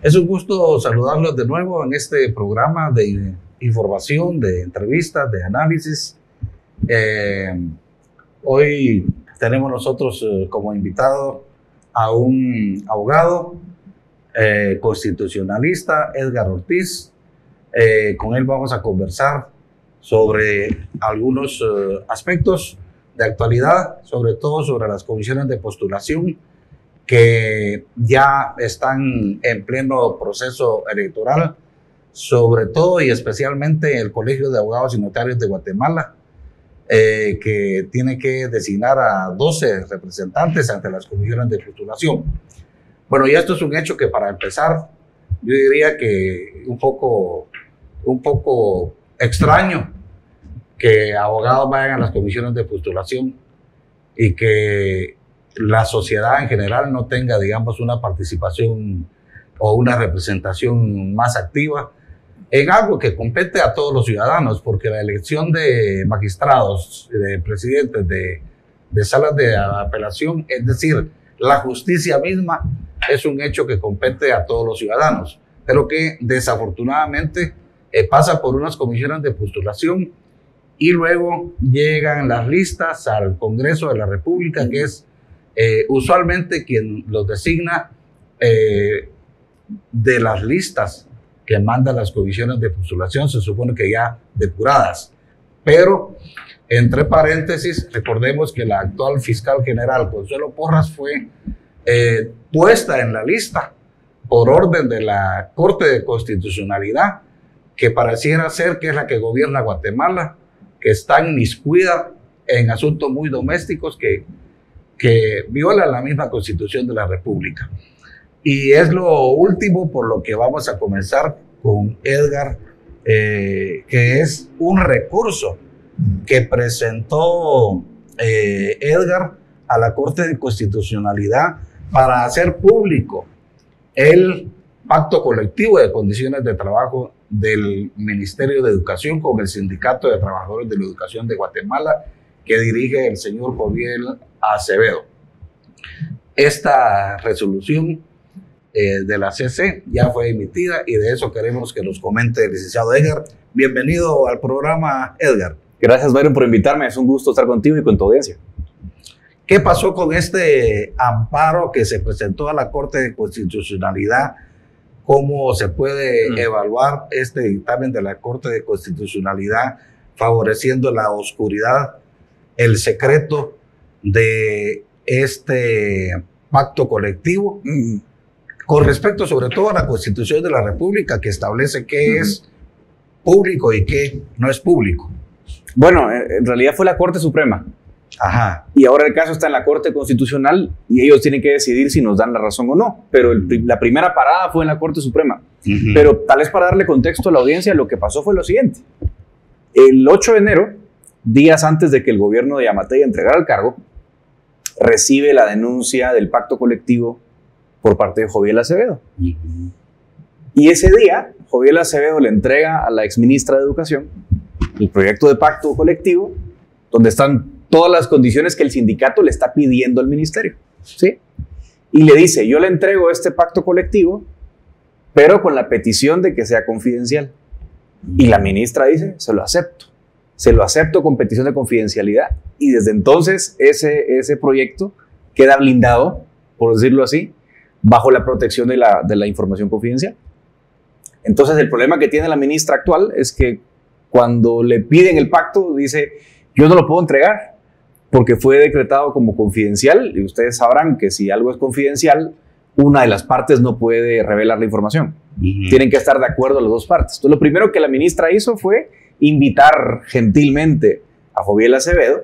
Es un gusto saludarlos de nuevo en este programa de información, de entrevistas, de análisis. Hoy tenemos nosotros como invitado a un abogado constitucionalista, Edgar Ortiz. Con él vamos a conversar sobre algunos aspectos de actualidad, sobre todo sobre las comisiones de postulación que ya están en pleno proceso electoral, sobre todo y especialmente el Colegio de Abogados y Notarios de Guatemala, que tiene que designar a 12 representantes ante las comisiones de postulación. Bueno, y esto es un hecho que, para empezar, yo diría que un poco extraño que abogados vayan a las comisiones de postulación y que la sociedad en general no tenga, digamos, una participación o una representación más activa en algo que compete a todos los ciudadanos, porque la elección de magistrados, de presidentes, de salas de apelación, es decir, la justicia misma, es un hecho que compete a todos los ciudadanos, pero que desafortunadamente pasa por unas comisiones de postulación y luego llegan las listas al Congreso de la República, que es usualmente quien los designa de las listas que mandan las comisiones de postulación, se supone que ya depuradas. Pero, entre paréntesis, recordemos que la actual fiscal general, Consuelo Porras, fue puesta en la lista por orden de la Corte de Constitucionalidad, que pareciera ser que es la que gobierna Guatemala, que está inmiscuida en asuntos muy domésticos que violan la misma Constitución de la República. Y es lo último por lo que vamos a comenzar con Edgar, que es un recurso que presentó Edgar a la Corte de Constitucionalidad para hacer público el pacto colectivo de condiciones de trabajo del Ministerio de Educación con el Sindicato de Trabajadores de la Educación de Guatemala, que dirige el señor Joviel Acevedo. Esta resolución de la CC ya fue emitida y de eso queremos que nos comente el licenciado Edgar. Bienvenido al programa, Edgar. Gracias, Byron, por invitarme. Es un gusto estar contigo y con tu audiencia. ¿Qué pasó con este amparo que se presentó a la Corte de Constitucionalidad? ¿Cómo se puede evaluar este dictamen de la Corte de Constitucionalidad favoreciendo la oscuridad, el secreto de este pacto colectivo, con respecto sobre todo a la Constitución de la República, que establece qué es público y qué no es público? Bueno, en realidad fue la Corte Suprema. Ajá. Y ahora el caso está en la Corte Constitucional y ellos tienen que decidir si nos dan la razón o no. Pero la primera parada fue en la Corte Suprema. Pero tal vez para darle contexto a la audiencia, lo que pasó fue lo siguiente. El 8 de enero, días antes de que el gobierno de Yamatei entregara el cargo, recibe la denuncia del pacto colectivo por parte de Joviel Acevedo. Y ese día, Joviel Acevedo le entrega a la exministra de Educación el proyecto de pacto colectivo, donde están todas las condiciones que el sindicato le está pidiendo al ministerio, ¿sí? Y le dice, yo le entrego este pacto colectivo, pero con la petición de que sea confidencial. Y la ministra dice, se lo acepto con petición de confidencialidad. Y desde entonces ese proyecto queda blindado, por decirlo así, bajo la protección de la información confidencial. Entonces el problema que tiene la ministra actual es que cuando le piden el pacto, dice, yo no lo puedo entregar porque fue decretado como confidencial, y ustedes sabrán que si algo es confidencial, una de las partes no puede revelar la información. Tienen que estar de acuerdo las dos partes. Entonces, lo primero que la ministra hizo fue invitar gentilmente a Joviel Acevedo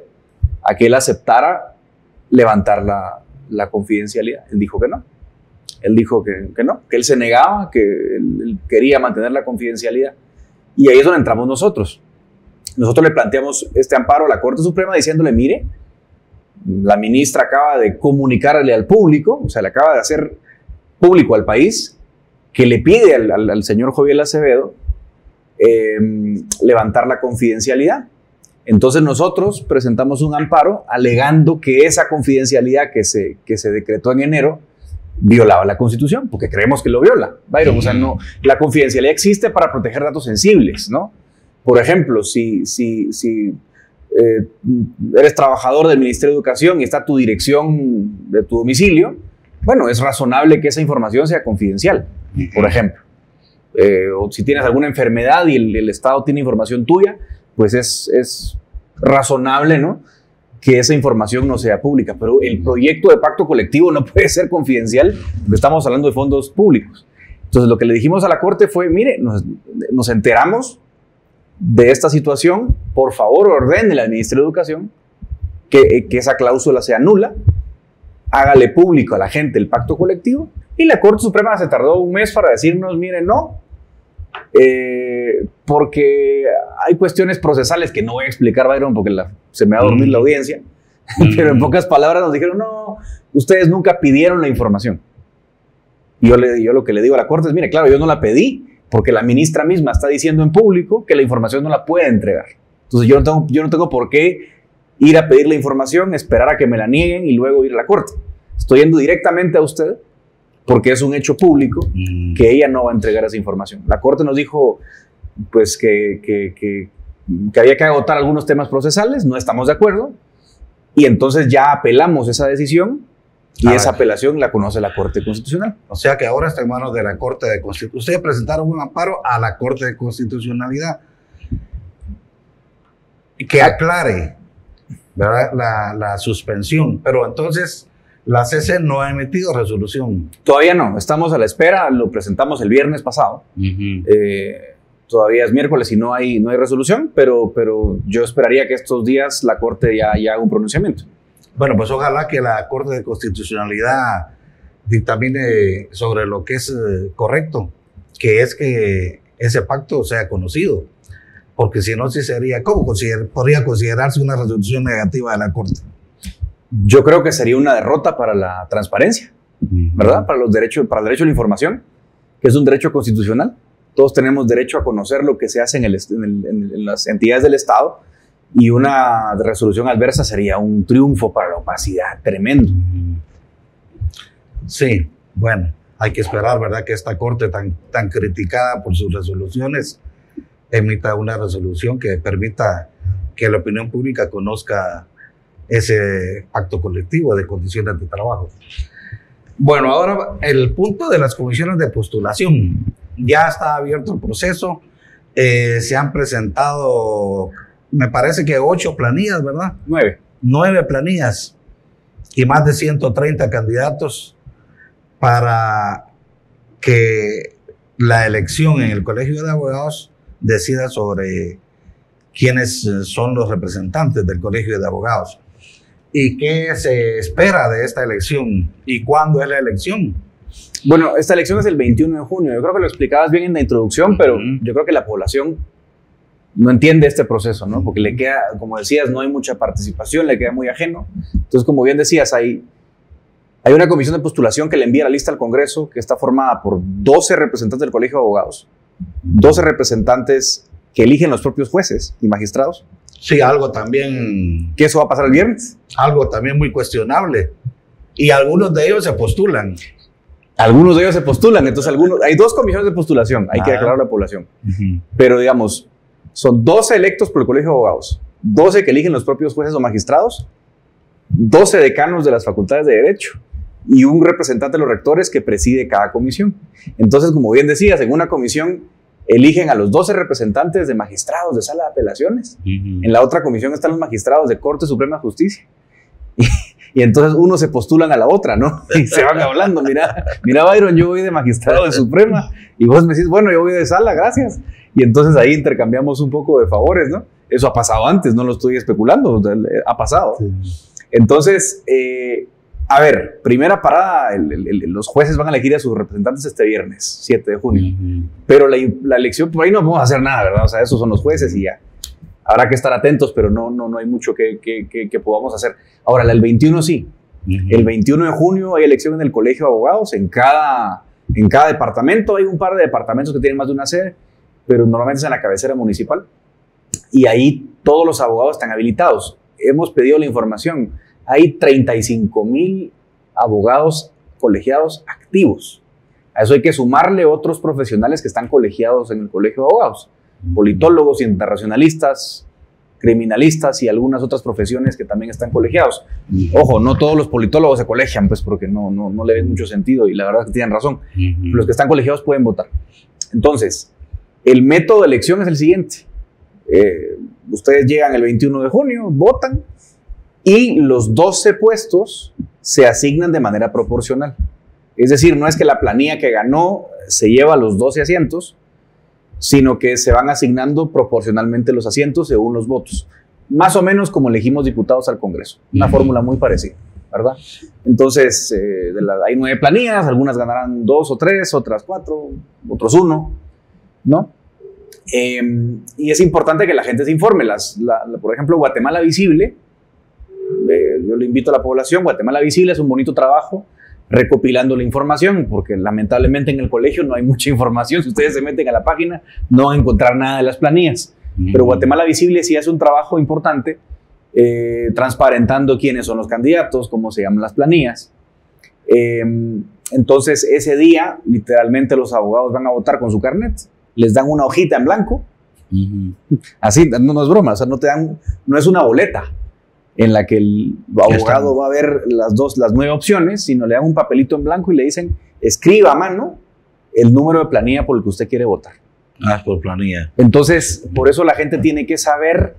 a que él aceptara levantar la confidencialidad. Él dijo que no. Él dijo que no, que él se negaba, que él quería mantener la confidencialidad. Y ahí es donde entramos nosotros. Nosotros le planteamos este amparo a la Corte Suprema diciéndole, mire, la ministra acaba de comunicarle al público, o sea, le acaba de hacer público al país, que le pide al señor Joviel Acevedo levantar la confidencialidad. Entonces nosotros presentamos un amparo alegando que esa confidencialidad que se decretó en enero violaba la Constitución, porque creemos que lo viola, Byron. O sea, no, la confidencialidad existe para proteger datos sensibles, ¿no? Por ejemplo, si eres trabajador del Ministerio de Educación y está tu dirección de tu domicilio, bueno, es razonable que esa información sea confidencial, por ejemplo. O si tienes alguna enfermedad y el Estado tiene información tuya, pues es razonable, ¿no?, que esa información no sea pública. Pero el proyecto de pacto colectivo no puede ser confidencial porque estamos hablando de fondos públicos. Entonces, lo que le dijimos a la Corte fue, mire, nos enteramos de esta situación, por favor ordene al Ministerio de Educación que esa cláusula sea nula, hágale público a la gente el pacto colectivo. Y la Corte Suprema se tardó un mes para decirnos, mire, no, porque hay cuestiones procesales que no voy a explicar, Byron, porque se me va a dormir la audiencia, pero en pocas palabras nos dijeron, no, ustedes nunca pidieron la información. Y yo lo que le digo a la Corte es, mire, claro, yo no la pedí, porque la ministra misma está diciendo en público que la información no la puede entregar. Entonces yo no tengo por qué ir a pedir la información, esperar a que me la nieguen y luego ir a la Corte. Estoy yendo directamente a usted porque es un hecho público que ella no va a entregar esa información. La Corte nos dijo pues que había que agotar algunos temas procesales, no estamos de acuerdo, y entonces ya apelamos esa decisión. Y esa apelación la conoce la Corte Constitucional. O sea que ahora está en manos de la Corte de Constitucionalidad. Ustedes presentaron un amparo a la Corte de Constitucionalidad que aclare, ¿verdad?, la suspensión. Pero entonces la CC no ha emitido resolución. Todavía no, estamos a la espera. Lo presentamos el viernes pasado. Todavía es miércoles y no hay resolución, pero yo esperaría que estos días la Corte ya haga un pronunciamiento. Bueno, pues ojalá que la Corte de Constitucionalidad dictamine sobre lo que es correcto, que es que ese pacto sea conocido, porque si no, sí sería, ¿cómo podría considerarse una resolución negativa de la Corte? Yo creo que sería una derrota para la transparencia, ¿verdad? Para el derecho a la información, que es un derecho constitucional. Todos tenemos derecho a conocer lo que se hace en las entidades del Estado. Y una resolución adversa sería un triunfo para la opacidad tremendo. Sí, bueno, hay que esperar, ¿verdad?, que esta Corte tan criticada por sus resoluciones emita una resolución que permita que la opinión pública conozca ese pacto colectivo de condiciones de trabajo. Bueno, ahora el punto de las comisiones de postulación. Ya está abierto el proceso. Se han presentado, me parece que 8 planillas, ¿verdad? 9 planillas y más de 130 candidatos para que la elección en el Colegio de Abogados decida sobre quiénes son los representantes del Colegio de Abogados. ¿Y qué se espera de esta elección? ¿Y cuándo es la elección? Bueno, esta elección es el 21 de junio. Yo creo que lo explicabas bien en la introducción, pero yo creo que la población no entiende este proceso, ¿no? Porque le queda, como decías, no hay mucha participación, le queda muy ajeno. Entonces, como bien decías, hay una comisión de postulación que le envía la lista al Congreso, que está formada por 12 representantes del Colegio de Abogados, 12 representantes que eligen los propios jueces y magistrados. Sí, algo también... ¿Que eso va a pasar el viernes? Algo también muy cuestionable. Y algunos de ellos se postulan. Algunos de ellos se postulan, entonces hay 2 comisiones de postulación, hay que declarar a la población. Pero digamos, son 12 electos por el Colegio de Abogados, 12 que eligen los propios jueces o magistrados, 12 decanos de las facultades de Derecho y un representante de los rectores que preside cada comisión. Entonces, como bien decías, en una comisión eligen a los 12 representantes de magistrados de sala de apelaciones. En la otra comisión están los magistrados de Corte Suprema de Justicia. Y entonces unos se postulan a la otra, ¿no? Y se van hablando, mira Byron, yo voy de magistrado de Suprema y vos me decís, bueno, yo voy de sala, gracias. Y entonces ahí intercambiamos un poco de favores, ¿no? Eso ha pasado antes, no lo estoy especulando, ha pasado. Entonces, a ver, primera parada, los jueces van a elegir a sus representantes este viernes, 7 de junio. Pero la elección, por ahí no vamos a hacer nada, ¿verdad? O sea, esos son los jueces y ya. Habrá que estar atentos, pero no hay mucho que podamos hacer. Ahora, el 21 sí. El 21 de junio hay elección en el Colegio de Abogados. En cada departamento hay un par de departamentos que tienen más de una sede, pero normalmente es en la cabecera municipal. Y ahí todos los abogados están habilitados. Hemos pedido la información. Hay 35,000 abogados colegiados activos. A eso hay que sumarle otros profesionales que están colegiados en el Colegio de Abogados, politólogos, internacionalistas, criminalistas y algunas otras profesiones que también están colegiados. Ojo, no todos los politólogos se colegian, pues porque no le ven mucho sentido y la verdad es que tienen razón. Los que están colegiados pueden votar. Entonces, el método de elección es el siguiente. Ustedes llegan el 21 de junio, votan y los 12 puestos se asignan de manera proporcional. Es decir, no es que la planilla que ganó se lleva los 12 asientos, sino que se van asignando proporcionalmente los asientos según los votos. Más o menos como elegimos diputados al Congreso. Una fórmula muy parecida, ¿verdad? Entonces, hay 9 planillas, algunas ganarán 2 o 3, otras 4, otros 1, ¿no? Y es importante que la gente se informe. Por ejemplo, Guatemala Visible, yo le invito a la población, Guatemala Visible es un bonito trabajo recopilando la información, porque lamentablemente en el colegio no hay mucha información. Si ustedes se meten a la página, no van a encontrar nada de las planillas. Pero Guatemala Visible sí hace un trabajo importante transparentando quiénes son los candidatos, cómo se llaman las planillas. Entonces, ese día, literalmente los abogados van a votar con su carnet, les dan una hojita en blanco, así, no es broma, o sea, no es una boleta en la que el abogado va a ver las 9 opciones, sino le dan un papelito en blanco y le dicen, escriba a mano el número de planilla por el que usted quiere votar. Por planilla. Entonces, por eso la gente tiene que saber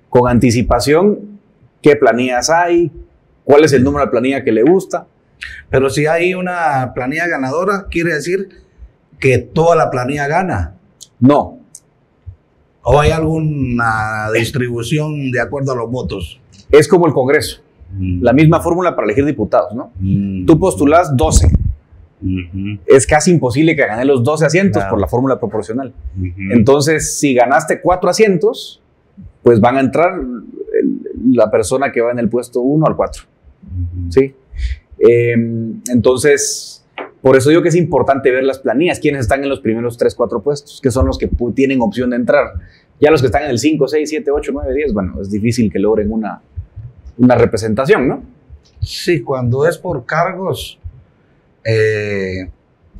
con anticipación qué planillas hay, cuál es el número de planilla que le gusta. Pero si hay una planilla ganadora, quiere decir que toda la planilla gana. No. ¿O hay alguna distribución de acuerdo a los votos? Es como el Congreso, la misma fórmula para elegir diputados, ¿no? Tú postulas 12. Es casi imposible que gane los 12 asientos por la fórmula proporcional. Entonces, si ganaste 4 asientos, pues van a entrar la persona que va en el puesto 1 al 4. ¿Sí? Entonces, por eso digo que es importante ver las planillas, quiénes están en los primeros 3, 4 puestos, que son los que tienen opción de entrar. Ya los que están en el 5, 6, 7, 8, 9, 10, bueno, es difícil que logren una representación, ¿no? Sí, cuando es por cargos,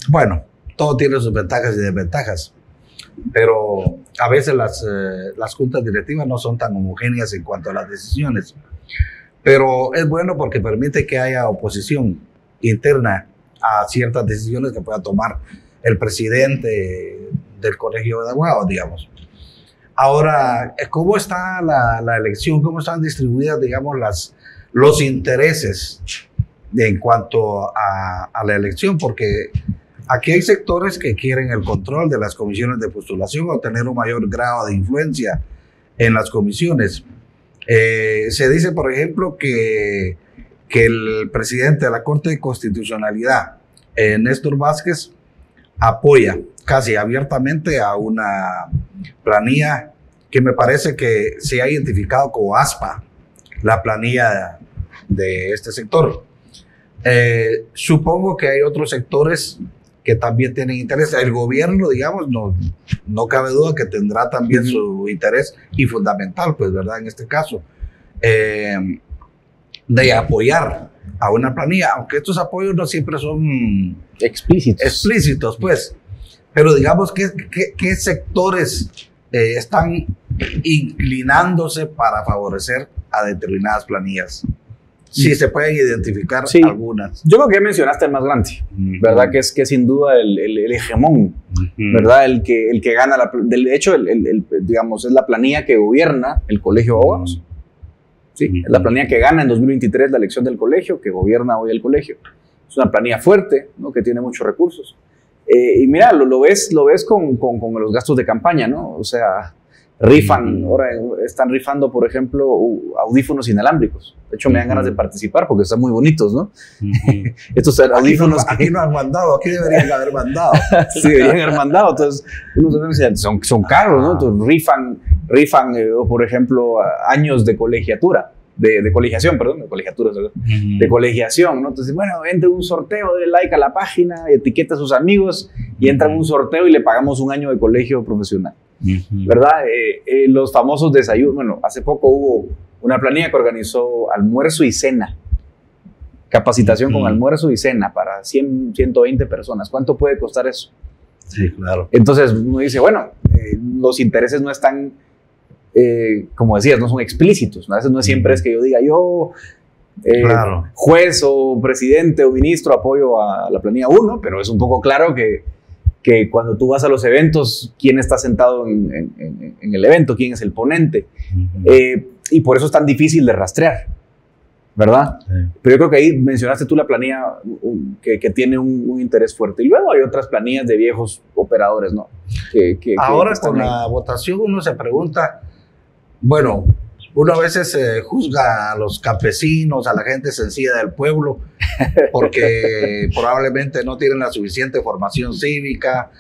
bueno, todo tiene sus ventajas y desventajas, pero a veces las juntas directivas no son tan homogéneas en cuanto a las decisiones. Pero es bueno porque permite que haya oposición interna a ciertas decisiones que pueda tomar el presidente del Colegio de Abogados, digamos. Ahora, ¿cómo está la elección? ¿Cómo están distribuidas, digamos, los intereses en cuanto a la elección? Porque aquí hay sectores que quieren el control de las comisiones de postulación o tener un mayor grado de influencia en las comisiones. Se dice, por ejemplo, que el presidente de la Corte de Constitucionalidad, Néstor Vázquez, apoya casi abiertamente a una planilla que me parece que se ha identificado como ASPA, la planilla de este sector. Supongo que hay otros sectores que también tienen interés. El gobierno, digamos, no cabe duda que tendrá también su interés y fundamental, pues, ¿verdad? En este caso, de apoyar a una planilla, aunque estos apoyos no siempre son explícitos, pues. Pero digamos, ¿qué sectores están inclinándose para favorecer a determinadas planillas? Sí, se pueden identificar algunas. Yo creo que ya mencionaste el más grande, ¿verdad? Que es sin duda el hegemón, ¿verdad? El que gana, de hecho, digamos, es la planilla que gobierna el Colegio de Abogados. Sí, es la planilla que gana en 2023 la elección del colegio, que gobierna hoy el colegio. Es una planilla fuerte, ¿no? Que tiene muchos recursos. Y mira, lo ves con los gastos de campaña, ¿no? O sea, rifan, ahora están rifando, por ejemplo, audífonos inalámbricos. De hecho, me dan ganas de participar porque están muy bonitos, ¿no? Estos audífonos aquí no han mandado, aquí deberían haber mandado. Sí, deberían haber mandado. Entonces, son caros, ¿no? Entonces, rifan por ejemplo, años de colegiatura. De colegiación, perdón, de colegiatura, de colegiación, ¿no? Entonces, bueno, entra un sorteo, dale like a la página, etiqueta a sus amigos y entra en un sorteo y le pagamos un año de colegio profesional, ¿verdad? Los famosos desayunos, bueno, hace poco hubo una planilla que organizó almuerzo y cena, Capacitación con almuerzo y cena para 100, 120 personas. ¿Cuánto puede costar eso? Sí, claro. Entonces uno dice, bueno, los intereses no están, como decías, no son explícitos, ¿no? A veces no siempre es que yo diga, yo, claro, juez o presidente o ministro, apoyo a la planilla 1, pero es un poco claro que cuando tú vas a los eventos, quién está sentado en el evento, quién es el ponente. Y por eso es tan difícil de rastrear, ¿verdad? Sí. Pero yo creo que ahí mencionaste tú la planilla que tiene un interés fuerte. Y luego hay otras planillas de viejos operadores, ¿no? Ahora con la votación uno se pregunta, bueno, uno a veces juzga a los campesinos, a la gente sencilla del pueblo, porque probablemente no tienen la suficiente formación cívica,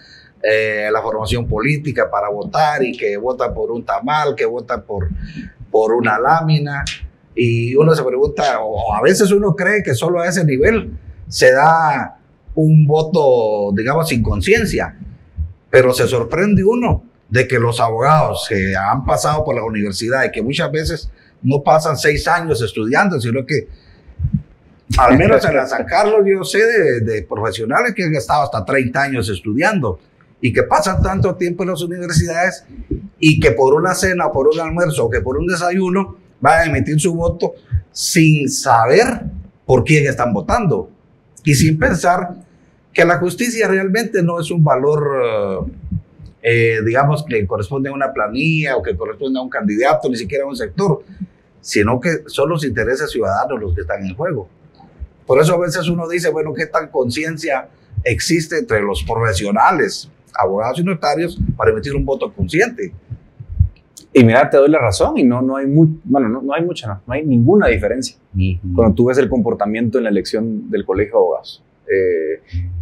la formación política para votar, y que votan por un tamal, que votan por una lámina. Y uno se pregunta, o a veces uno cree que solo a ese nivel se da un voto, digamos, sin conciencia, pero se sorprende uno de que los abogados que han pasado por la universidad y que muchas veces no pasan 6 años estudiando, sino que al menos en la San Carlos yo sé de profesionales que han estado hasta 30 años estudiando y que pasan tanto tiempo en las universidades y que por una cena, por un almuerzo o que por un desayuno van a emitir su voto sin saber por quién están votando y sin pensar que la justicia realmente no es un valor digamos, que corresponde a una planilla o que corresponde a un candidato, ni siquiera a un sector, sino que son los intereses ciudadanos los que están en juego. Por eso a veces uno dice, bueno, ¿qué tal conciencia existe entre los profesionales, abogados y notarios, para emitir un voto consciente? Y mira, te doy la razón, y no hay ninguna diferencia. Cuando tú ves el comportamiento en la elección del colegio de abogados,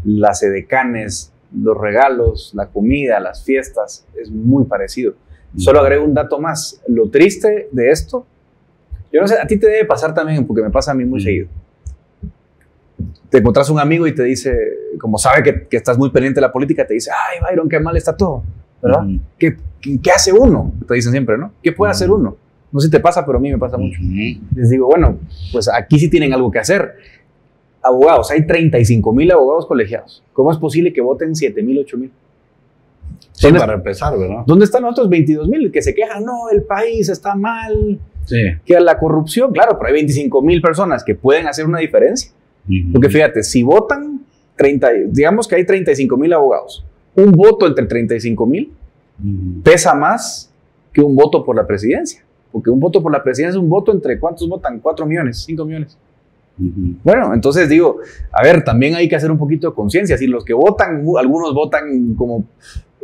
las edecanes, los regalos, la comida, las fiestas, es muy parecido. Solo agrego un dato más. Lo triste de esto, yo no sé, a ti te debe pasar también, porque me pasa a mí muy seguido. Te encontrás un amigo y te dice, como sabe que estás muy pendiente de la política, te dice, ay, Byron, qué mal está todo, ¿verdad? ¿Qué hace uno? Te dicen siempre, ¿no? ¿Qué puede hacer uno? No sé si te pasa, pero a mí me pasa mucho. Les digo, bueno, pues aquí sí tienen algo que hacer. Abogados, hay 35,000 abogados colegiados. ¿Cómo es posible que voten 7,000, 8,000? Sí, para empezar, ¿verdad? ¿Dónde están los otros 22,000 que se quejan? No, el país está mal, sí, que la corrupción, claro, pero hay 25,000 personas que pueden hacer una diferencia. Porque fíjate, si votan, digamos que hay 35,000 abogados, un voto entre 35,000 pesa más que un voto por la presidencia. Porque un voto por la presidencia es un voto entre, ¿cuántos votan? 4 millones, 5 millones. Bueno, entonces digo, a ver, también hay que hacer un poquito de conciencia. Si los que votan, algunos votan como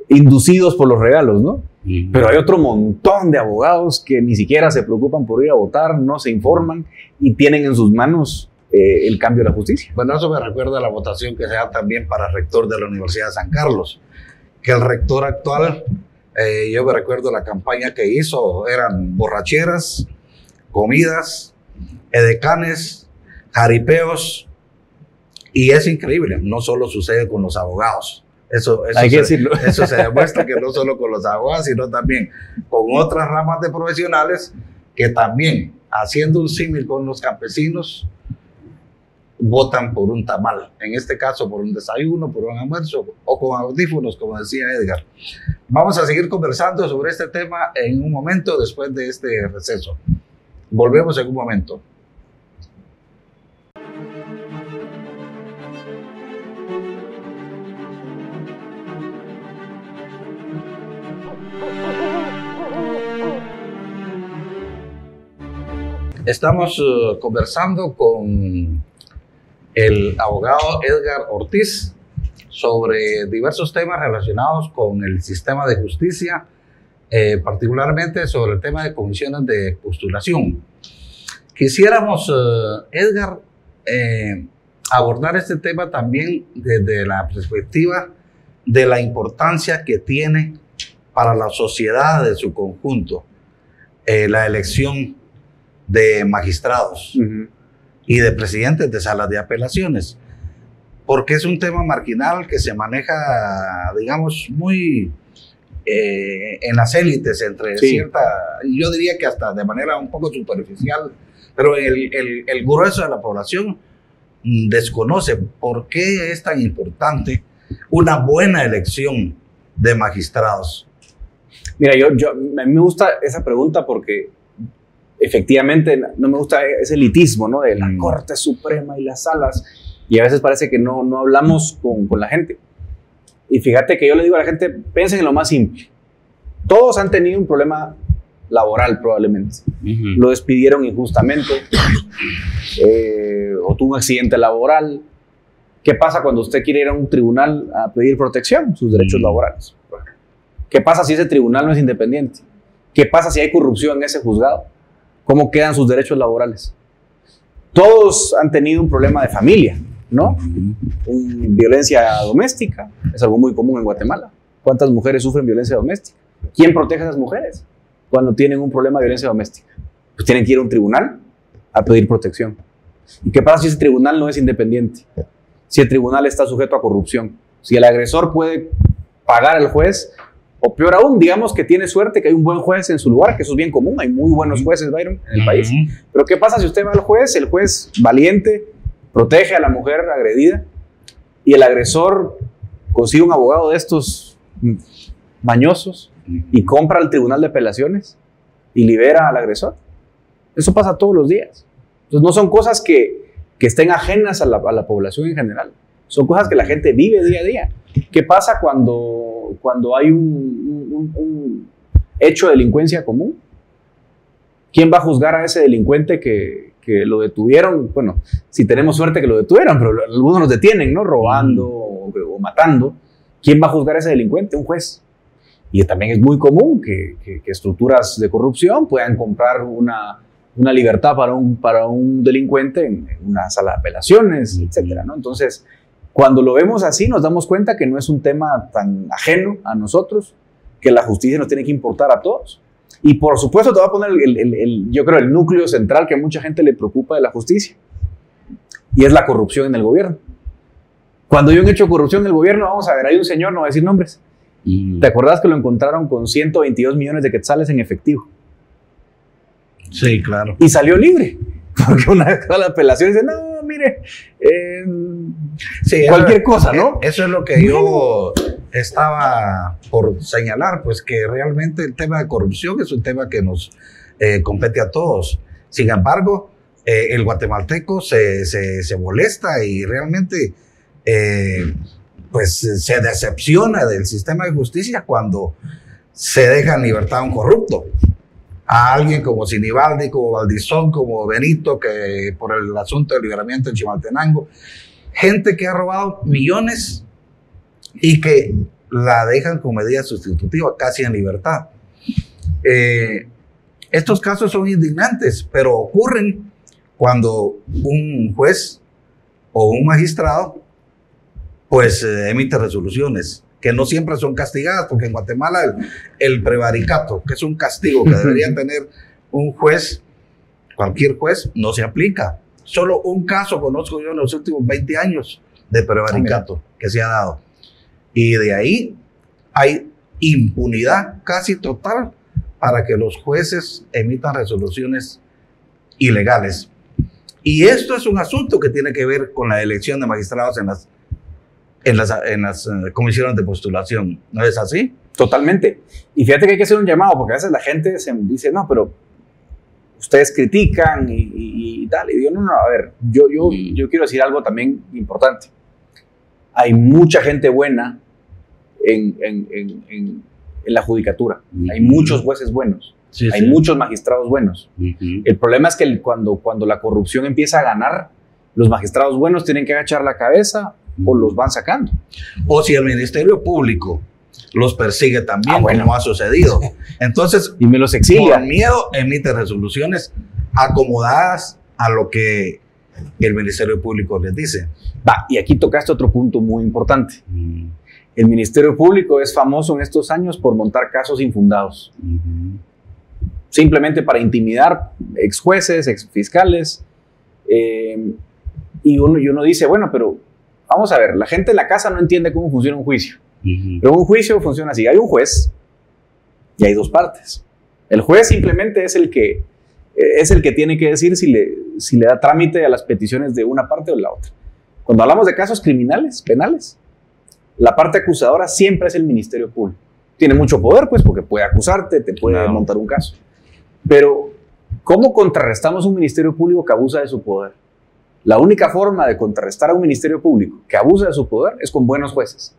inducidos por los regalos, ¿no? Pero hay otro montón de abogados que ni siquiera se preocupan por ir a votar, no se informan y tienen en sus manos el cambio de la justicia. Bueno, eso me recuerda a la votación que se da también para rector de la Universidad de San Carlos, que el rector actual, yo me recuerdo la campaña que hizo, eran borracheras, comidas, edecanes, jaripeos, y es increíble, no solo sucede con los abogados. Eso hay que decirlo. Eso se demuestra que no solo con los abogados, sino también con otras ramas de profesionales que también, haciendo un símil con los campesinos, votan por un tamal, en este caso por un desayuno, por un almuerzo o con audífonos, como decía Edgar. Vamos a seguir conversando sobre este tema en un momento después de este receso. Volvemos en un momento. Estamos conversando con el abogado Edgar Ortiz sobre diversos temas relacionados con el sistema de justicia, particularmente sobre el tema de comisiones de postulación. Quisiéramos, Edgar, abordar este tema también desde la perspectiva de la importancia que tiene para la sociedad de su conjunto la elección de magistrados y de presidentes de salas de apelaciones, porque es un tema marginal que se maneja, digamos, muy en las élites, entre cierta, yo diría que hasta de manera un poco superficial, pero el grueso de la población desconoce por qué es tan importante una buena elección de magistrados. Mira, a mí me gusta esa pregunta porque efectivamente no me gusta ese elitismo, ¿no? De la Corte Suprema y las salas, y a veces parece que no hablamos con la gente. Y fíjate que yo le digo a la gente, piensen en lo más simple. Todos han tenido un problema laboral probablemente. Lo despidieron injustamente, o tuvo un accidente laboral. ¿Qué pasa cuando usted quiere ir a un tribunal a pedir protección, sus derechos laborales? ¿Qué pasa si ese tribunal no es independiente? ¿Qué pasa si hay corrupción en ese juzgado? ¿Cómo quedan sus derechos laborales? Todos han tenido un problema de familia, ¿no? Violencia doméstica es algo muy común en Guatemala. ¿Cuántas mujeres sufren violencia doméstica? ¿Quién protege a esas mujeres cuando tienen un problema de violencia doméstica? Pues tienen que ir a un tribunal a pedir protección. ¿Y qué pasa si ese tribunal no es independiente? Si el tribunal está sujeto a corrupción, si el agresor puede pagar al juez, o peor aún, digamos que tiene suerte que hay un buen juez en su lugar, que eso es bien común, hay muy buenos jueces, Byron, en el país. Pero ¿qué pasa si usted va al juez, el juez valiente protege a la mujer agredida y el agresor consigue un abogado de estos mañosos y compra al tribunal de apelaciones y libera al agresor? Eso pasa todos los días. Entonces no son cosas que estén ajenas a la población en general. Son cosas que la gente vive día a día. ¿Qué pasa cuando hay un hecho de delincuencia común? ¿Quién va a juzgar a ese delincuente que lo detuvieron? Bueno, si tenemos suerte que lo detuvieron, pero algunos los detienen, ¿no? Robando o matando. ¿Quién va a juzgar a ese delincuente? Un juez. Y también es muy común que estructuras de corrupción puedan comprar una libertad para un delincuente en una sala de apelaciones, etcétera, ¿no? Entonces, cuando lo vemos así, nos damos cuenta que no es un tema tan ajeno a nosotros, que la justicia nos tiene que importar a todos. Y por supuesto, te voy a poner yo creo, el núcleo central que a mucha gente le preocupa de la justicia, y es la corrupción en el gobierno. Cuando hay un hecho de corrupción en el gobierno, vamos a ver, hay un señor, no voy a decir nombres. ¿Te acordás que lo encontraron con 122 millones de quetzales en efectivo? Sí, claro. Y salió libre. Porque una vez toda la apelación dice, no, mire, sí, cualquier cosa, ¿no? Eso es lo que yo estaba por señalar, pues que realmente el tema de corrupción es un tema que nos compete a todos. Sin embargo, el guatemalteco se molesta y realmente pues se decepciona del sistema de justicia cuando se deja en libertad a un corrupto. A alguien como Sinibaldi, como Valdizón, como Benito, que por el asunto del liberamiento en Chimaltenango, gente que ha robado millones y que la dejan con medida sustitutiva, casi en libertad. Estos casos son indignantes, pero ocurren cuando un juez o un magistrado pues emite resoluciones que no siempre son castigadas, porque en Guatemala el prevaricato, que es un castigo que debería tener un juez, cualquier juez, no se aplica. Solo un caso conozco yo en los últimos 20 años de prevaricato que se ha dado. Y de ahí hay impunidad casi total para que los jueces emitan resoluciones ilegales. Y esto es un asunto que tiene que ver con la elección de magistrados en las comisiones de postulación. ¿No es así? Totalmente. Y fíjate que hay que hacer un llamado, porque a veces la gente se dice, no, pero ustedes critican y tal. Y digo, no, a ver, yo quiero decir algo también importante. Hay mucha gente buena en la judicatura. Hay muchos jueces buenos. Sí, hay muchos magistrados buenos. El problema es que cuando la corrupción empieza a ganar, los magistrados buenos tienen que agachar la cabeza o los van sacando. O si el Ministerio Público los persigue también, como ha sucedido. Entonces, y me los exilia. Por miedo, emite resoluciones acomodadas a lo que el Ministerio Público les dice. Y aquí tocaste otro punto muy importante. El Ministerio Público es famoso en estos años por montar casos infundados. Simplemente para intimidar ex jueces, ex fiscales. Y uno dice, bueno, pero vamos a ver, la gente en la casa no entiende cómo funciona un juicio. Pero un juicio funciona así. Hay un juez y hay dos partes. El juez simplemente es el que tiene que decir si si le da trámite a las peticiones de una parte o de la otra. Cuando hablamos de casos criminales, penales, la parte acusadora siempre es el Ministerio Público. Tiene mucho poder, pues, porque puede acusarte, te puede montar un caso. Pero, ¿cómo contrarrestamos un Ministerio Público que abusa de su poder? La única forma de contrarrestar a un Ministerio Público que abusa de su poder es con buenos jueces.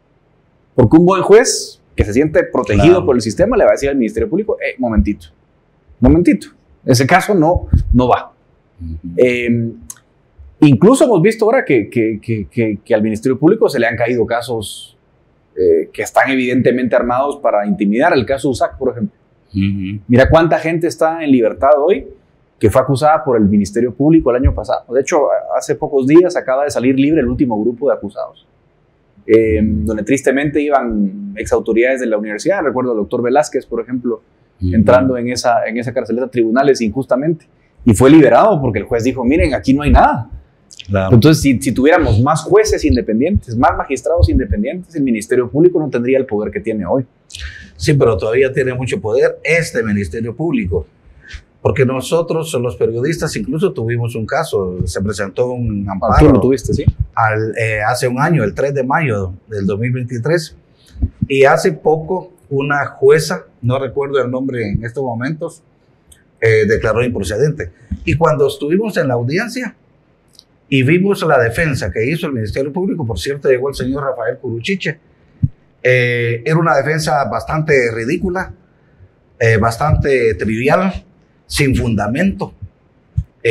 Porque un buen juez que se siente protegido por el sistema le va a decir al Ministerio Público, momentito, ese caso no va. Incluso hemos visto ahora que al Ministerio Público se le han caído casos que están evidentemente armados para intimidar. El caso USAC, por ejemplo. Mira cuánta gente está en libertad hoy que fue acusada por el Ministerio Público el año pasado. De hecho, hace pocos días acaba de salir libre el último grupo de acusados, donde tristemente iban exautoridades de la universidad. Recuerdo al doctor Velázquez, por ejemplo, entrando en esa carceleta a tribunales injustamente, y fue liberado porque el juez dijo, miren, aquí no hay nada. Claro. Entonces, si tuviéramos más jueces independientes, más magistrados independientes, el Ministerio Público no tendría el poder que tiene hoy. Sí, pero todavía tiene mucho poder este Ministerio Público, porque nosotros, los periodistas, incluso tuvimos un caso, se presentó un amparo. ¿Tú lo tuviste, sí? Hace un año, el 3 de mayo del 2023, y hace poco una jueza, no recuerdo el nombre en estos momentos, declaró improcedente. Y cuando estuvimos en la audiencia y vimos la defensa que hizo el Ministerio Público, por cierto, llegó el señor Rafael Curuchiche, era una defensa bastante ridícula, bastante trivial, sin fundamento,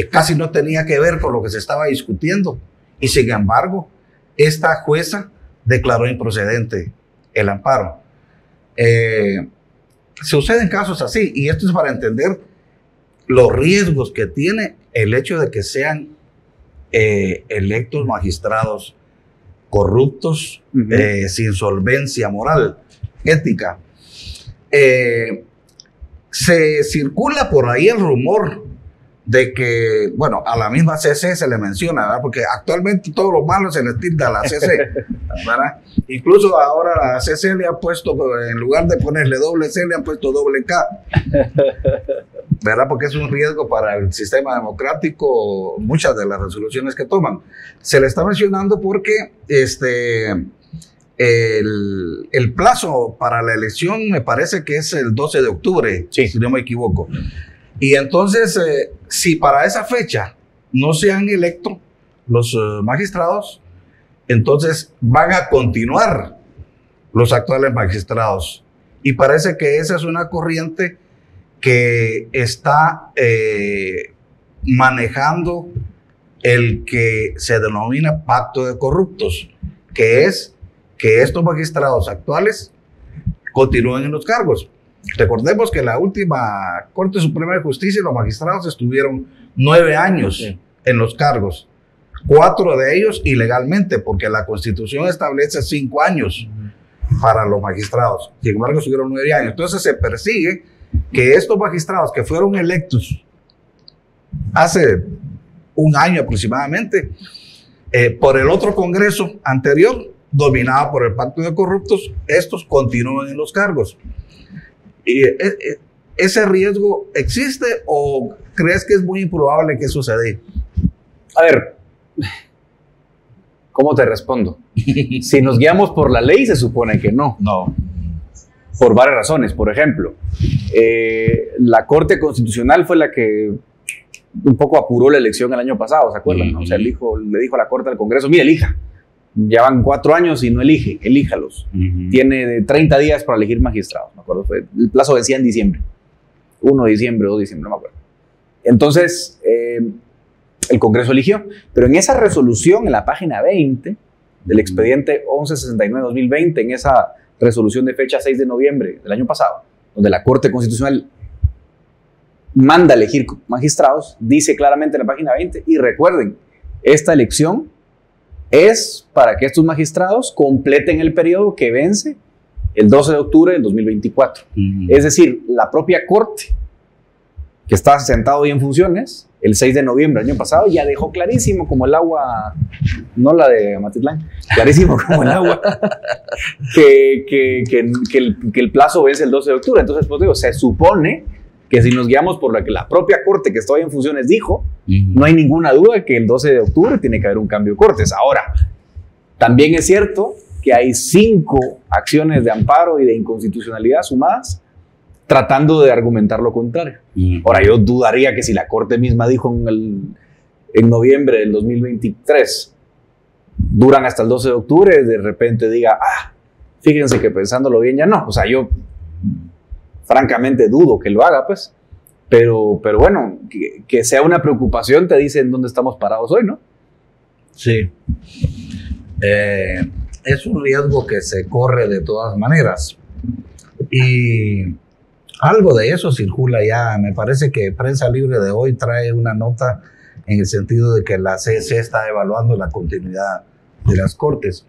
casi no tenía que ver con lo que se estaba discutiendo, y sin embargo, esta jueza declaró improcedente el amparo. Suceden casos así, y esto es para entender los riesgos que tiene el hecho de que sean electos magistrados corruptos, sin solvencia moral, ética. Se circula por ahí el rumor de que, bueno, a la misma CC se le menciona, ¿verdad? Porque actualmente todo lo malo se le tilda a la CC, ¿verdad? Incluso ahora la CC le ha puesto, en lugar de ponerle doble C, le han puesto doble K, ¿verdad? Porque es un riesgo para el sistema democrático, muchas de las resoluciones que toman. Se le está mencionando porque el plazo para la elección me parece que es el 12 de octubre, sí, si no me equivoco. Y entonces, si para esa fecha no se han electo los magistrados, entonces van a continuar los actuales magistrados. Y parece que esa es una corriente que está manejando el que se denomina pacto de corruptos, que es que estos magistrados actuales continúen en los cargos. Recordemos que la última Corte Suprema de Justicia, los magistrados estuvieron 9 años en los cargos, 4 de ellos ilegalmente, porque la Constitución establece 5 años para los magistrados. Sin embargo, estuvieron 9 años. Entonces se persigue que estos magistrados que fueron electos hace un año aproximadamente, por el otro Congreso anterior, dominado por el pacto de corruptos, estos continúan en los cargos. ¿Y ese riesgo existe o crees que es muy improbable que suceda? A ver, ¿cómo te respondo? Si nos guiamos por la ley, se supone que no. No. Por varias razones. Por ejemplo, la Corte Constitucional fue la que un poco apuró la elección el año pasado, ¿se acuerdan? ¿No? O sea, le dijo a la Corte del Congreso, mira, elija. Ya van 4 años y no elige, elíjalos. Tiene de 30 días para elegir magistrados, me acuerdo. El plazo vencía en diciembre. 1 de diciembre, 2 de diciembre, no me acuerdo. Entonces, el Congreso eligió. Pero en esa resolución, en la página 20 del expediente 1169-2020, en esa resolución de fecha 6 de noviembre del año pasado, donde la Corte Constitucional manda elegir magistrados, dice claramente en la página 20, y recuerden, esta elección es para que estos magistrados completen el periodo que vence el 12 de octubre del 2024. Es decir, la propia Corte, que está sentado y en funciones, el 6 de noviembre del año pasado, ya dejó clarísimo como el agua, no la de Amatitlán, clarísimo como el agua, que el plazo vence el 12 de octubre. Entonces, pues digo, se supone que si nos guiamos por la que la propia Corte que está hoy en funciones dijo, No hay ninguna duda que el 12 de octubre tiene que haber un cambio de cortes. Ahora, también es cierto que hay 5 acciones de amparo y de inconstitucionalidad sumadas tratando de argumentar lo contrario. Ahora, yo dudaría que si la Corte misma dijo en noviembre del 2023 duran hasta el 12 de octubre, de repente diga, fíjense que pensándolo bien ya no. O sea, yo francamente dudo que lo haga, pues. Pero bueno, que sea una preocupación te dice en dónde estamos parados hoy, ¿no? Sí. Es un riesgo que se corre de todas maneras. Y algo de eso circula ya. Me parece que Prensa Libre de hoy trae una nota en el sentido de que la CC está evaluando la continuidad de las cortes.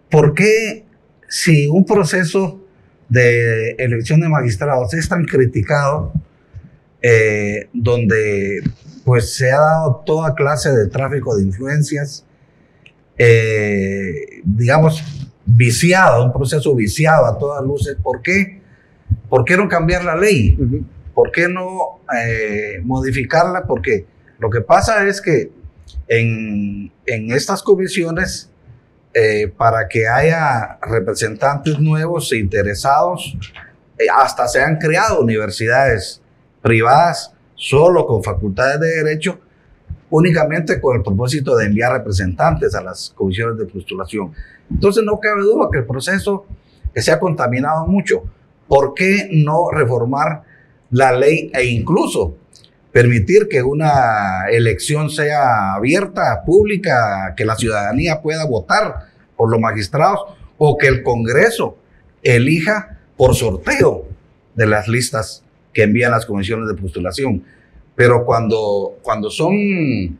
¿Por qué si un proceso de elección de magistrados es tan criticado, donde pues se ha dado toda clase de tráfico de influencias, digamos, viciado, un proceso viciado a todas luces? ¿Por qué no cambiar la ley? ¿Por qué no modificarla? Porque lo que pasa es que en estas comisiones, para que haya representantes nuevos e interesados, hasta se han creado universidades privadas solo con facultades de derecho, únicamente con el propósito de enviar representantes a las comisiones de postulación. Entonces no cabe duda que el proceso se ha contaminado mucho. ¿Por qué no reformar la ley e incluso permitir que una elección sea abierta, pública, que la ciudadanía pueda votar por los magistrados, o que el Congreso elija por sorteo de las listas que envían las comisiones de postulación? Pero cuando son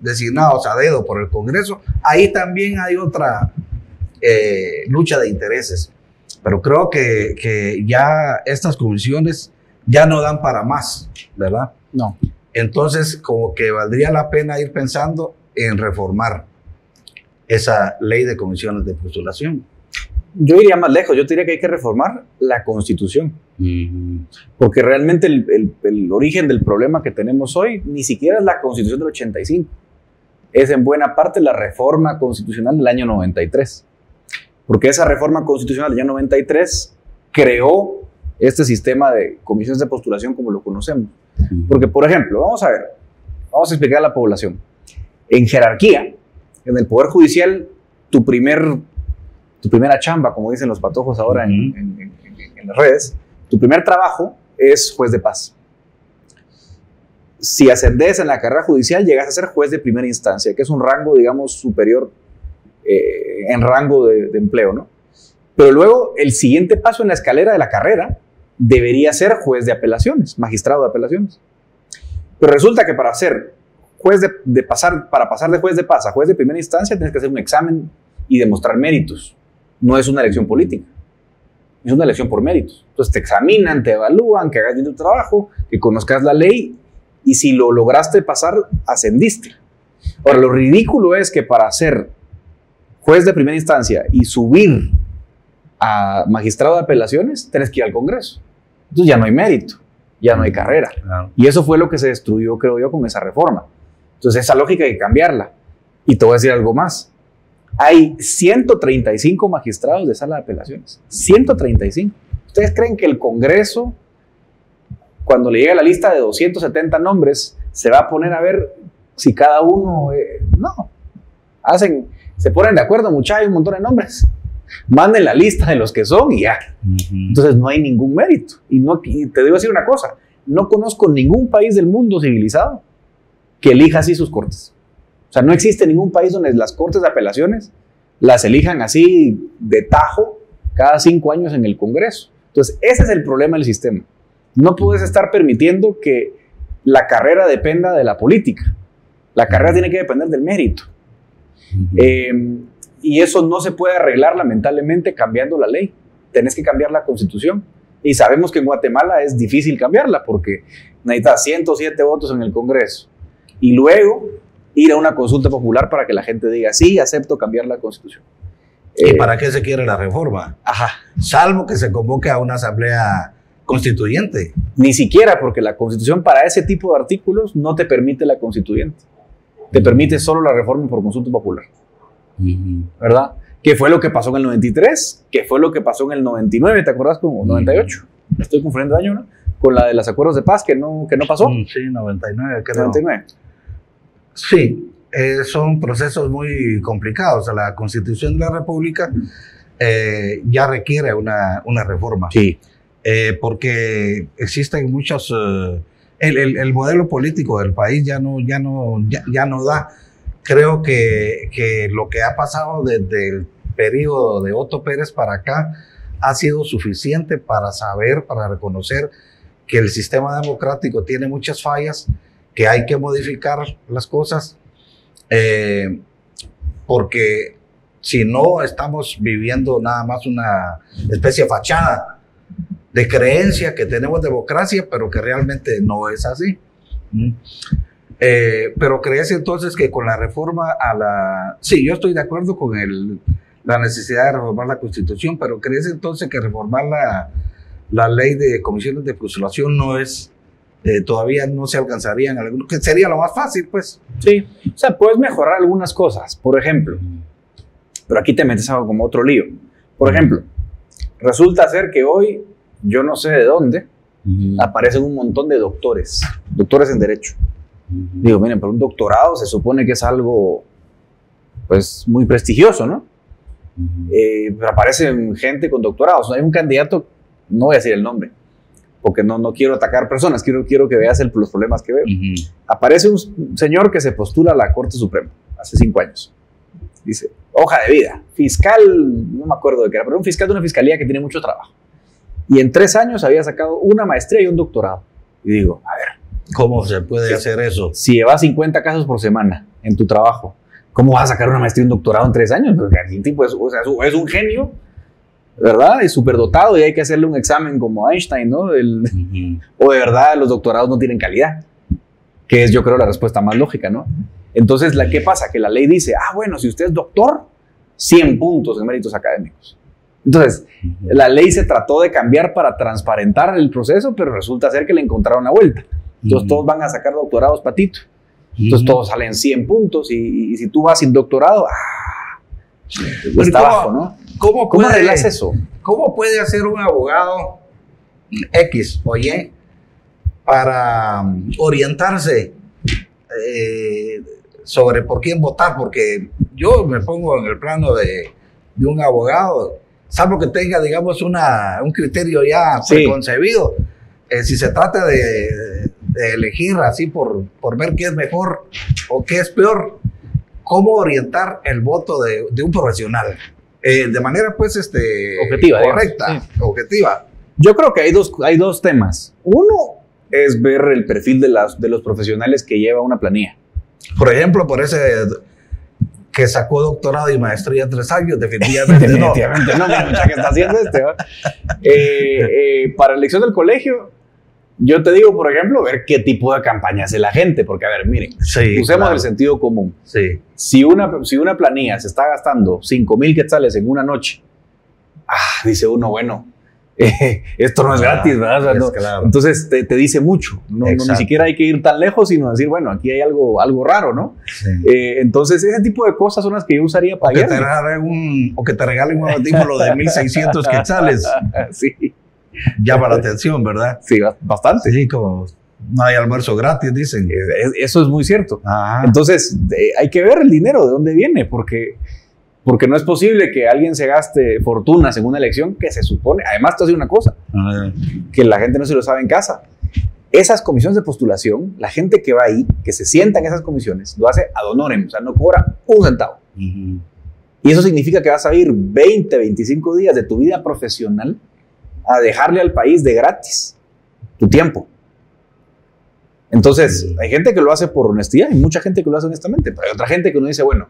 designados a dedo por el Congreso, ahí también hay otra lucha de intereses. Pero creo que ya estas comisiones ya no dan para más, ¿verdad? No. Entonces, como que valdría la pena ir pensando en reformar esa ley de comisiones de postulación. Yo iría más lejos. Yo diría que hay que reformar la Constitución. Porque realmente el origen del problema que tenemos hoy ni siquiera es la Constitución del 85. Es en buena parte la reforma constitucional del año 93. Porque esa reforma constitucional del año 93 creó este sistema de comisiones de postulación como lo conocemos. Porque, por ejemplo, vamos a explicar a la población. En jerarquía, en el Poder Judicial, tu primera chamba, como dicen los patojos ahora en las redes, tu primer trabajo es juez de paz. Si ascendes en la carrera judicial, llegas a ser juez de primera instancia, que es un rango, digamos, superior en rango de empleo, ¿no? Pero luego, el siguiente paso en la escalera de la carrera debería ser juez de apelaciones, magistrado de apelaciones. Pero resulta que para ser juez para pasar de juez de paz a juez de primera instancia, tienes que hacer un examen y demostrar méritos. No es una elección política, es una elección por méritos. Entonces te examinan, te evalúan, que hagas bien tu trabajo, que conozcas la ley, y si lo lograste pasar, ascendiste. Ahora, lo ridículo es que para ser juez de primera instancia y subir a magistrado de apelaciones, tienes que ir al Congreso. Entonces ya no hay mérito, ya no hay carrera. Claro. Y eso fue lo que se destruyó, creo yo, con esa reforma. Entonces esa lógica hay que cambiarla. Y te voy a decir algo más. Hay 135 magistrados de sala de apelaciones. 135. ¿Ustedes creen que el Congreso, cuando le llegue la lista de 270 nombres, se va a poner a ver si cada uno... no. Se ponen de acuerdo, muchachos, hay un montón de nombres. Manden la lista de los que son y ya. Entonces no hay ningún mérito. Y te debo decir una cosa, no conozco ningún país del mundo civilizado que elija así sus cortes. O sea, no existe ningún país donde las cortes de apelaciones las elijan así de tajo cada 5 años en el Congreso. Entonces ese es el problema del sistema. No puedes estar permitiendo que la carrera dependa de la política. La carrera tiene que depender del mérito. Y eso no se puede arreglar, lamentablemente, cambiando la ley. Tenés que cambiar la Constitución. Y sabemos que en Guatemala es difícil cambiarla porque necesitas 107 votos en el Congreso. Y luego ir a una consulta popular para que la gente diga, sí, acepto cambiar la Constitución. ¿Y para qué se quiere la reforma? Ajá. Salvo que se convoque a una asamblea constituyente. Ni siquiera, porque la Constitución para ese tipo de artículos no te permite la constituyente. Te permite solo la reforma por consulta popular. ¿Verdad? ¿Qué fue lo que pasó en el 93? ¿Qué fue lo que pasó en el 99? ¿Te acuerdas? Como 98. Estoy confundiendo año, ¿no? Con la de los acuerdos de paz que no pasó. Sí, 99, creo. 99. Sí, son procesos muy complicados. La Constitución de la República ya requiere una reforma. Sí. Porque existen muchos... el modelo político del país ya no da. Creo que lo que ha pasado desde el periodo de Otto Pérez para acá ha sido suficiente para saber, para reconocer que el sistema democrático tiene muchas fallas, que hay que modificar las cosas, porque si no estamos viviendo nada más una especie de fachada de creencia que tenemos democracia, pero que realmente no es así. Pero crees entonces que con la reforma a la... Sí, yo estoy de acuerdo con la necesidad de reformar la Constitución, pero crees entonces que reformar la ley de comisiones de postulación no es... todavía no se alcanzarían algunos, que sería lo más fácil, pues. Sí, o sea, puedes mejorar algunas cosas, por ejemplo, pero aquí te metes a como otro lío. Por ejemplo, resulta ser que hoy, yo no sé de dónde, aparecen un montón de doctores en derecho. Digo, miren, pero un doctorado se supone que es algo, pues, muy prestigioso, ¿no? Pero aparecen gente con doctorados. Hay un candidato, no voy a decir el nombre, porque no quiero atacar personas, quiero que veas los problemas que veo. Aparece un señor que se postula a la Corte Suprema hace 5 años. Dice, hoja de vida, fiscal, no me acuerdo de qué era, pero un fiscal de una fiscalía que tiene mucho trabajo. Y en 3 años había sacado una maestría y un doctorado. Y digo, a ver, ¿cómo se puede hacer eso? Si llevas 50 casos por semana en tu trabajo, ¿cómo vas a sacar una maestría y un doctorado en 3 años? Porque el tipo es un genio, ¿verdad? Es súper dotado y hay que hacerle un examen como Einstein, ¿no? O de verdad los doctorados no tienen calidad, que es, yo creo, la respuesta más lógica, ¿no? Entonces, ¿qué pasa? Que la ley dice, bueno, si usted es doctor, 100 puntos en méritos académicos. Entonces, la ley se trató de cambiar para transparentar el proceso, pero resulta ser que le encontraron la vuelta. Entonces, todos van a sacar doctorados patito. Entonces, todos salen 100 puntos y si tú vas sin doctorado, está abajo, ¿no? ¿Cómo arreglas eso? ¿Cómo puede hacer un abogado X o Y para orientarse sobre por quién votar? Porque yo me pongo en el plano de un abogado, salvo que tenga, digamos, un criterio ya preconcebido. Si se trata de elegir así por ver qué es mejor o qué es peor, ¿cómo orientar el voto de un profesional? De manera, pues, objetiva, correcta, digamos, sí. Objetiva. Yo creo que hay dos temas. Uno es ver el perfil de los profesionales que lleva una planilla. Por ejemplo, por ese que sacó doctorado y maestría en 3 años, definitivamente no. Definitivamente no, mucha que está haciendo para la elección del colegio, yo te digo, por ejemplo, ver qué tipo de campaña hace la gente, porque, a ver, miren, usemos el sentido común. Sí. Si una planilla se está gastando 5,000 quetzales en una noche, dice uno, bueno, esto no es gratis, ¿verdad? O sea, claro. Entonces te dice mucho. Ni siquiera hay que ir tan lejos, sino decir, bueno, aquí hay algo raro, ¿no? Sí. Entonces, ese tipo de cosas son las que yo usaría para que te regalen un artículo de 1,600 quetzales. Sí. Llama la atención, ¿verdad? Sí, bastante. Sí, como no hay almuerzo gratis, dicen. Eso es muy cierto. Entonces, hay que ver el dinero, de dónde viene, porque no es posible que alguien se gaste fortunas en una elección que se supone, además te hace una cosa, que la gente no se lo sabe en casa. Esas comisiones de postulación, la gente que va ahí, que se sienta en esas comisiones, lo hace ad honorem, o sea, no cobra un centavo. Y eso significa que vas a ir 20, 25 días de tu vida profesional a dejarle al país de gratis tu tiempo. Entonces, hay gente que lo hace por honestidad y mucha gente que lo hace honestamente, pero hay otra gente que uno dice, bueno,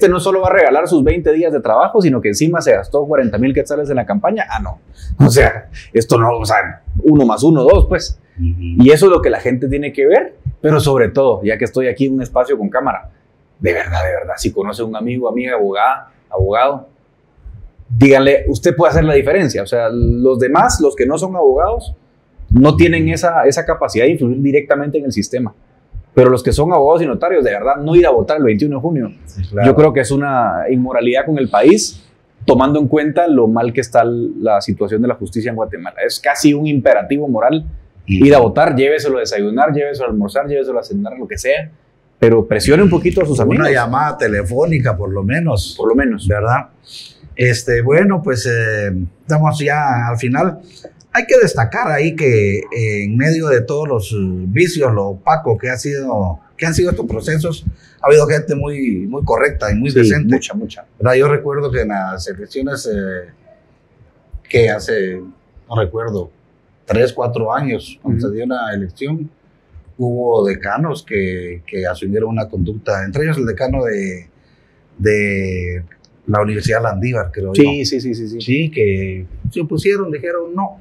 no solo va a regalar sus 20 días de trabajo, sino que encima se gastó 40,000 quetzales en la campaña. No. O sea, esto no, o sea, 1 más 1, 2, pues. Y eso es lo que la gente tiene que ver, pero sobre todo, ya que estoy aquí en un espacio con cámara, de verdad, si conoce un amigo, amiga, abogado, díganle, usted puede hacer la diferencia. O sea, los demás, los que no son abogados, no tienen esa capacidad de influir directamente en el sistema. Pero los que son abogados y notarios, de verdad, no ir a votar el 21 de junio, Sí, claro. yo creo que es una inmoralidad con el país, tomando en cuenta lo mal que está la situación de la justicia en Guatemala. Es casi un imperativo moral ir a votar, lléveselo a desayunar, lléveselo a almorzar, lléveselo a cenar, lo que sea, pero presione un poquito a sus amigos. Una llamada telefónica, por lo menos. Por lo menos. ¿Verdad? Bueno, pues estamos ya al final. Hay que destacar ahí que en medio de todos los vicios, lo opaco que han sido estos procesos, ha habido gente muy correcta y muy decente. Mucha. ¿Verdad? Yo recuerdo que en las elecciones que hace, no recuerdo, 3, 4 años, cuando se dio una elección, hubo decanos que asumieron una conducta, entre ellos el decano de la Universidad Landívar, creo yo. Sí, que se opusieron, dijeron no,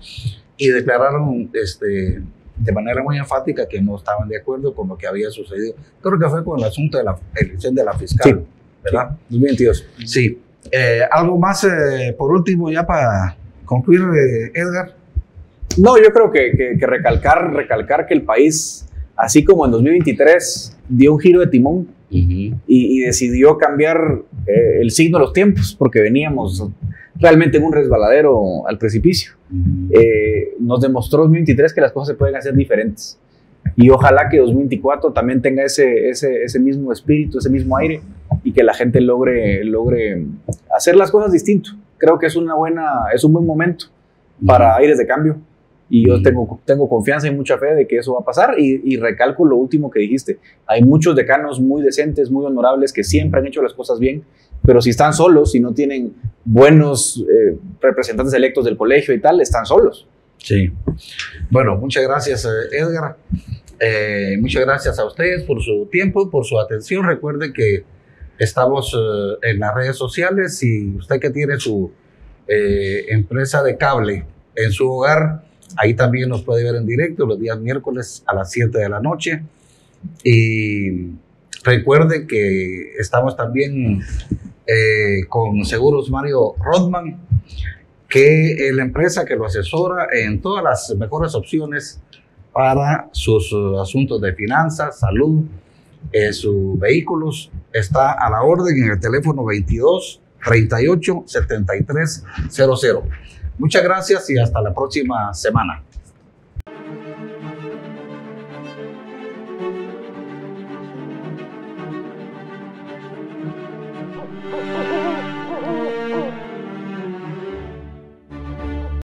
y declararon de manera muy enfática que no estaban de acuerdo con lo que había sucedido. Creo que fue con el asunto de la elección de la fiscal, ¿verdad? 2022. Sí. ¿Algo más por último ya para concluir, Edgar? No, yo creo que recalcar que el país, así como en 2023, dio un giro de timón y decidió cambiar el signo de los tiempos, porque veníamos realmente en un resbaladero al precipicio. Nos demostró 2023 que las cosas se pueden hacer diferentes. Y ojalá que 2024 también tenga ese mismo espíritu, ese mismo aire, y que la gente logre hacer las cosas distinto. Creo que es un buen momento para aires de cambio. Y yo tengo confianza y mucha fe de que eso va a pasar. Y recalco lo último que dijiste. Hay muchos decanos muy decentes, muy honorables, que siempre han hecho las cosas bien, pero si están solos, si no tienen buenos representantes electos del colegio y tal, están solos. Sí. Bueno, muchas gracias, Edgar. Muchas gracias a ustedes por su tiempo, por su atención. Recuerden que estamos en las redes sociales. Si usted que tiene su empresa de cable en su hogar, ahí también nos puede ver en directo los días miércoles a las 7 de la noche. Y recuerden que estamos también con Seguros Mario Rodman, que es la empresa que lo asesora en todas las mejores opciones para sus asuntos de finanzas, salud, sus vehículos. Está a la orden en el teléfono 22 38 73 00. Muchas gracias y hasta la próxima semana.